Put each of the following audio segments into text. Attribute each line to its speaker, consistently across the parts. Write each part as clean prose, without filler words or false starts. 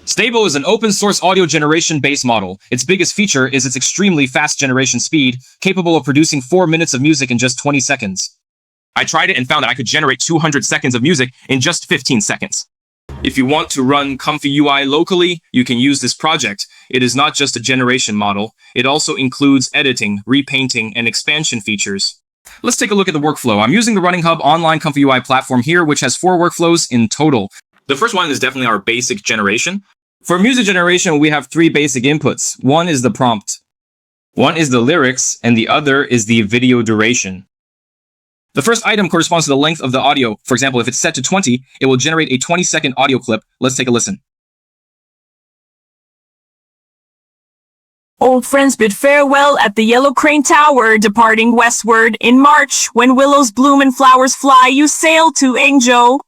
Speaker 1: Stable is an open-source audio generation-based model. Its biggest feature is its extremely fast generation speed, capable of producing 4 minutes of music in just 20 seconds. I tried it and found that I could generate 200 seconds of music in just 15 seconds. If you want to run Comfy UI locally, you can use this project. It is not just a generation model. It also includes editing, repainting, and expansion features. Let's take a look at the workflow. I'm using the RunningHub online Comfy UI platform here, which has 4 workflows in total. The first one is definitely our basic generation. For music generation, we have 3 basic inputs. One is the prompt, one is the lyrics, and the other is the video duration. The first item corresponds to the length of the audio. For example, if it's set to 20, it will generate a 20-second audio clip. Let's take a listen.
Speaker 2: Old friends bid farewell at the Yellow Crane Tower, departing westward. In March, when willows bloom and flowers fly, you sail to Hangzhou.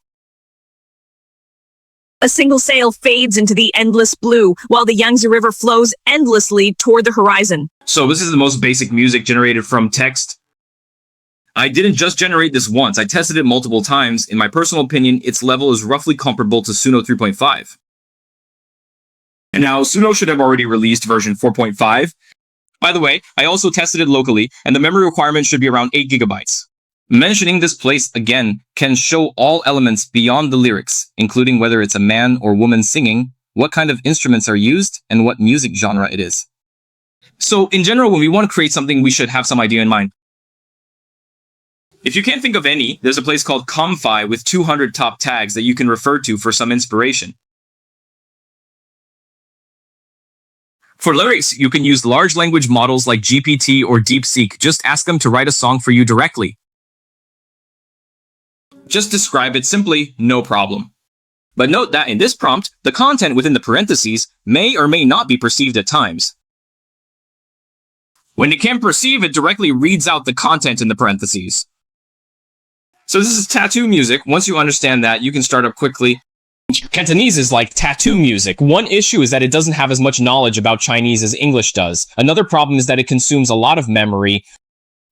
Speaker 2: A single sail fades into the endless blue, while the Yangtze River flows endlessly toward the horizon.
Speaker 1: So this is the most basic music generated from text. I didn't just generate this once, I tested it multiple times. In my personal opinion, its level is roughly comparable to Suno 3.5. And now, Suno should have already released version 4.5. By the way, I also tested it locally, and the memory requirement should be around 8 GB. Mentioning this place again can show all elements beyond the lyrics, including whether it's a man or woman singing, what kind of instruments are used, and what music genre it is. So, in general, when we want to create something, we should have some idea in mind. If you can't think of any, there's a place called Comfy with 200 top tags that you can refer to for some inspiration. For lyrics, you can use large language models like GPT or DeepSeek. Just ask them to write a song for you directly. Just describe it simply, no problem. But note that in this prompt, the content within the parentheses may or may not be perceived at times. When it can't perceive, it directly reads out the content in the parentheses. So this is tattoo music. Once you understand that, you can start up quickly. Cantonese is like tattoo music. One issue is that it doesn't have as much knowledge about Chinese as English does. Another problem is that it consumes a lot of memory.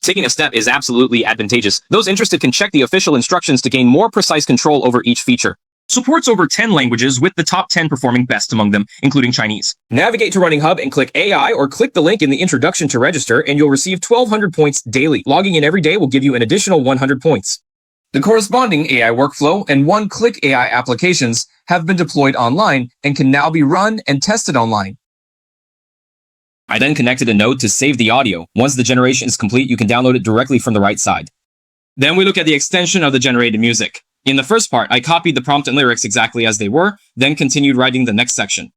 Speaker 1: Taking a step is absolutely advantageous. Those interested can check the official instructions to gain more precise control over each feature. Supports over 10 languages, with the top 10 performing best among them, including Chinese. Navigate to RunningHub and click AI, or click the link in the introduction to register, and you'll receive 1,200 points daily. Logging in every day will give you an additional 100 points. The corresponding AI workflow and one-click AI applications have been deployed online and can now be run and tested online. I then connected a node to save the audio. Once the generation is complete, you can download it directly from the right side. Then we look at the extension of the generated music. In the first part, I copied the prompt and lyrics exactly as they were, then continued writing the next section.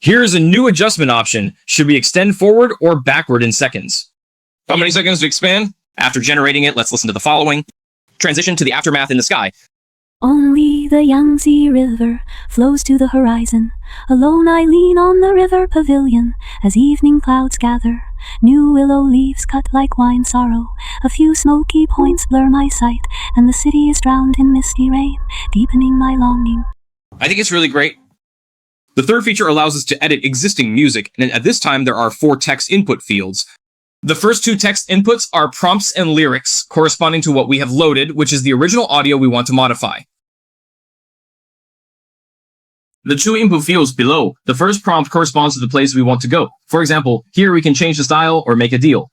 Speaker 1: Here's a new adjustment option. Should we extend forward or backward in seconds? How many seconds to expand? After generating it, let's listen to the following. Transition to the aftermath in the sky.
Speaker 3: Only the Yangtze River flows to the horizon. Alone I lean on the river pavilion as evening clouds gather. New willow leaves cut like wine sorrow. A few smoky points blur my sight, and the city is drowned in misty rain, deepening my longing.
Speaker 1: I think it's really great. The third feature allows us to edit existing music, and at this time there are 4 text input fields. The first 2 text inputs are prompts and lyrics, corresponding to what we have loaded, which is the original audio we want to modify. The 2 input fields below, the first prompt corresponds to the place we want to go. For example, here we can change the style or make a deal.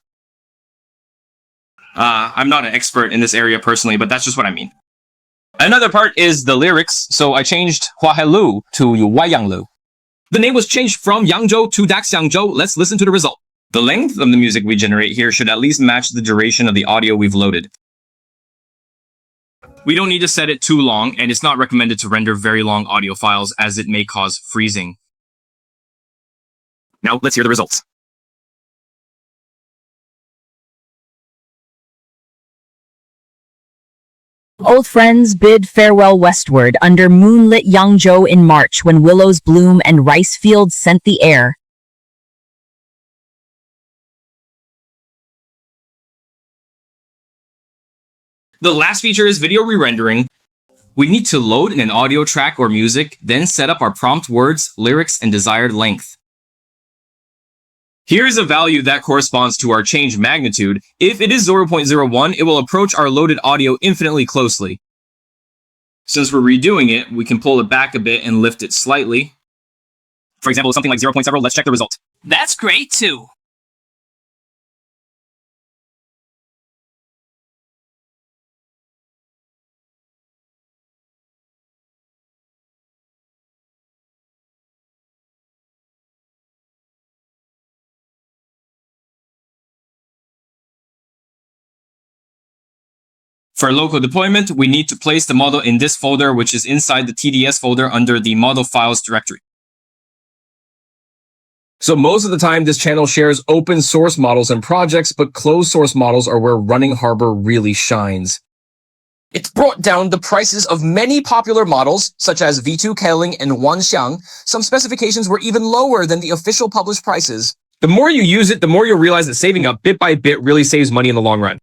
Speaker 1: I'm not an expert in this area personally, but that's just what I mean. Another part is the lyrics, so I changed Huahelou to Waiyanglu. The name was changed from Yangzhou to Daxiangzhou. Let's listen to the result. The length of the music we generate here should at least match the duration of the audio we've loaded. We don't need to set it too long, and it's not recommended to render very long audio files as it may cause freezing. Now let's hear the results.
Speaker 2: Old friends bid farewell westward under moonlit Yangzhou in March, when willows bloom and rice fields scent the air.
Speaker 1: The last feature is video re-rendering. We need to load in an audio track or music, then set up our prompt words, lyrics, and desired length. Here is a value that corresponds to our change magnitude. If it is 0.01, it will approach our loaded audio infinitely closely. Since we're redoing it, we can pull it back a bit and lift it slightly. For example, something like 0.0, let's check the result.
Speaker 2: That's great too.
Speaker 1: For local deployment, we need to place the model in this folder, which is inside the TDS folder under the model files directory. So most of the time, this channel shares open source models and projects, but closed source models are where Running Harbor really shines. It's brought down the prices of many popular models, such as V2 Keling and Wanxiang. Some specifications were even lower than the official published prices. The more you use it, the more you'll realize that saving up bit by bit really saves money in the long run.